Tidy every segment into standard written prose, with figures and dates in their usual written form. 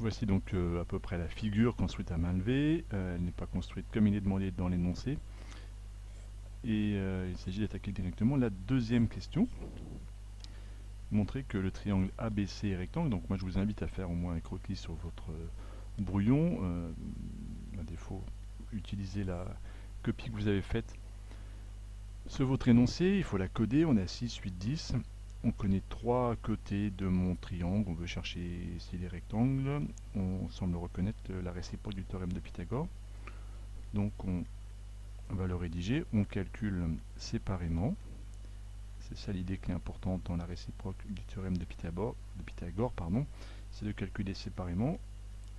Voici donc à peu près la figure construite à main levée. Elle n'est pas construite comme il est demandé dans l'énoncé. Et il s'agit d'attaquer directement la deuxième question. Montrer que le triangle ABC est rectangle. Donc moi je vous invite à faire au moins un croquis sur votre brouillon. À défaut, utilisez la copie que vous avez faite sur votre énoncé. Il faut la coder. On a 6, 8, 10. On connaît trois côtés de mon triangle. On veut chercher s'il est rectangle. On semble reconnaître la réciproque du théorème de Pythagore. Donc on va le rédiger. On calcule séparément. C'est ça l'idée qui est importante dans la réciproque du théorème de Pythagore, c'est de calculer séparément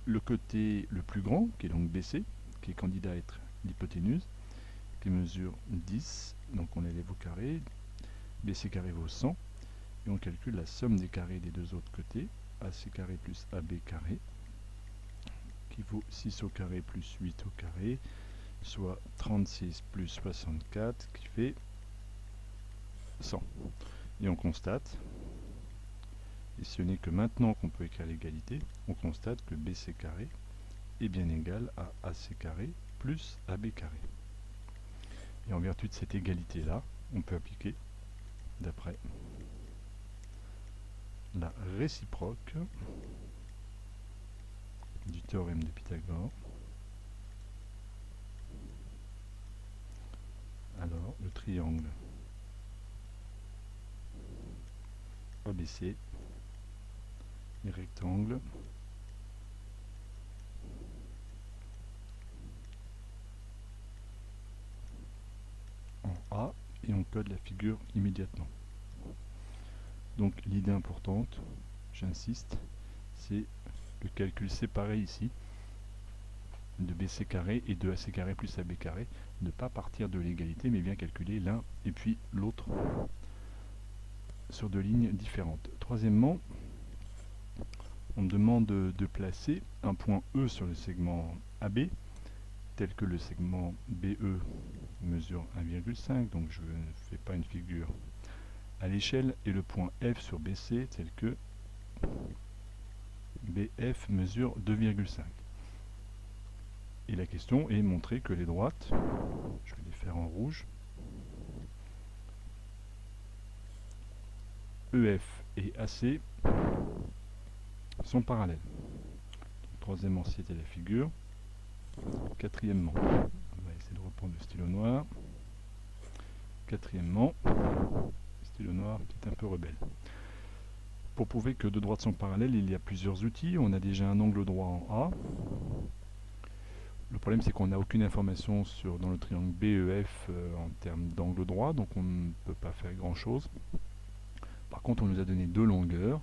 le côté le plus grand, qui est donc BC, qui est candidat à être l'hypoténuse, qui mesure 10, donc on élève au carré, BC carré vaut 100, et on calcule la somme des carrés des deux autres côtés, AC carré plus AB carré, qui vaut 6 au carré plus 8 au carré, soit 36 plus 64, qui fait 100. Et on constate, et ce n'est que maintenant qu'on peut écrire l'égalité, on constate que BC carré est bien égal à AC carré plus AB carré. Et en vertu de cette égalité-là, on peut appliquer, d'après la réciproque du théorème de Pythagore, alors le triangle ABC est rectangle en A, et on code la figure immédiatement. Donc l'idée importante, j'insiste, c'est le calcul séparé ici de BC carré et de AC carré plus AB carré, ne pas partir de l'égalité mais bien calculer l'un et puis l'autre sur deux lignes différentes. Troisièmement, on me demande de placer un point E sur le segment AB, tel que le segment BE mesure 1,5, donc je ne fais pas une figure à l'échelle, et le point F sur BC, tel que BF mesure 2,5. Et la question est montrer que les droites, je vais les faire en rouge, EF et AC sont parallèles. Donc, troisièmement, c'était la figure. Quatrièmement, on va essayer de reprendre le stylo noir. Quatrièmement, stylo noir qui est un peu rebelle. Pour prouver que deux droites sont parallèles, il y a plusieurs outils. On a déjà un angle droit en A. Le problème, c'est qu'on n'a aucune information dans le triangle BEF en termes d'angle droit, donc on ne peut pas faire grand-chose. Par contre, on nous a donné deux longueurs,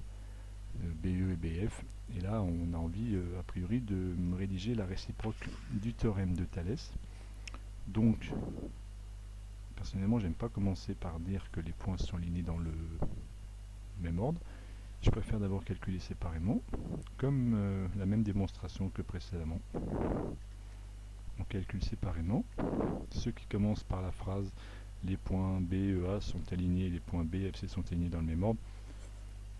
BE et BF, et là, on a envie, a priori, de rédiger la réciproque du théorème de Thalès. Donc, personnellement, j'aime pas commencer par dire que les points sont alignés dans le même ordre. Je préfère d'abord calculer séparément, comme la même démonstration que précédemment. On calcule séparément. Ceux qui commencent par la phrase les points B et A sont alignés, les points B et FC sont alignés dans le même ordre,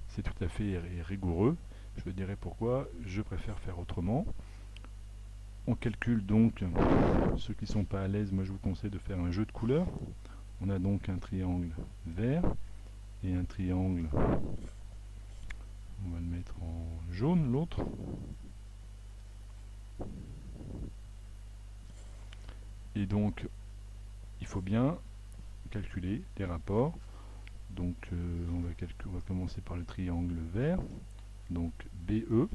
c'est tout à fait rigoureux. Je vous dirai pourquoi je préfère faire autrement. On calcule donc, ceux qui ne sont pas à l'aise, moi je vous conseille de faire un jeu de couleurs. On a donc un triangle vert et un triangle, on va le mettre en jaune, l'autre. Et donc, il faut bien calculer les rapports. Donc, on va commencer par le triangle vert. Donc, BE.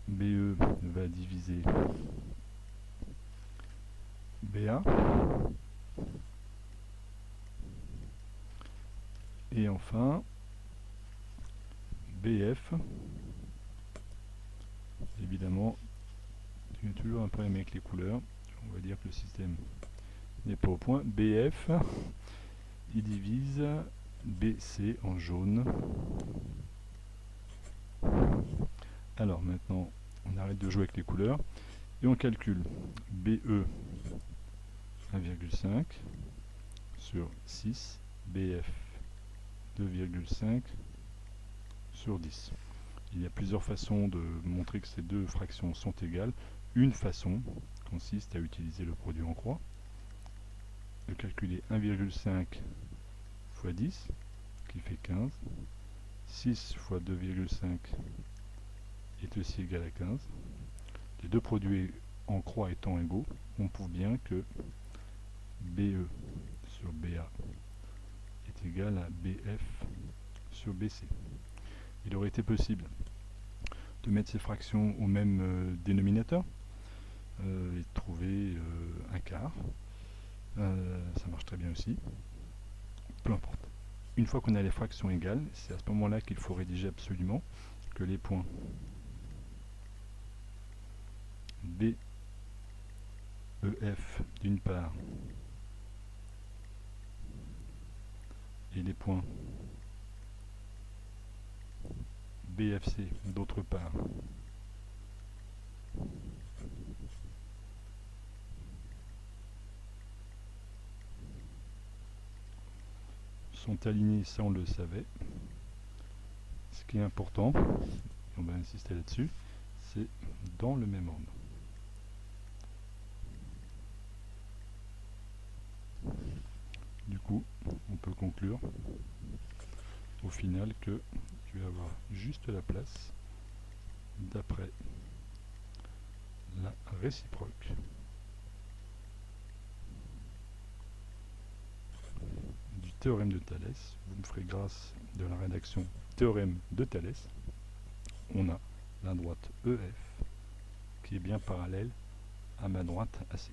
BE va diviser BA. Et enfin, BF. Évidemment, il y a toujours un problème avec les couleurs. On va dire que le système n'est pas au point. BF, il divise BC en jaune. Alors maintenant, on arrête de jouer avec les couleurs et on calcule BE 1,5 sur 6, BF 2,5 sur 10. Il y a plusieurs façons de montrer que ces deux fractions sont égales. Une façon consiste à utiliser le produit en croix, de calculer 1,5 fois 10, qui fait 15. 6 fois 2,5 est aussi égal à 15. Les deux produits en croix étant égaux, on prouve bien que BE sur BA est égal à BF sur BC. Il aurait été possible de mettre ces fractions au même dénominateur et de trouver un quart. Ça marche très bien aussi. Peu importe. Une fois qu'on a les fractions égales, c'est à ce moment-là qu'il faut rédiger absolument que les points B, EF d'une part et les points BFC d'autre part sont alignés, ça on le savait. Ce qui est important, et on va insister là-dessus, c'est dans le même ordre. Du coup, on peut conclure au final que je vais avoir juste la place d'après la réciproque du théorème de Thalès. Vous me ferez grâce de la rédaction théorème de Thalès. On a la droite EF qui est bien parallèle à ma droite AC.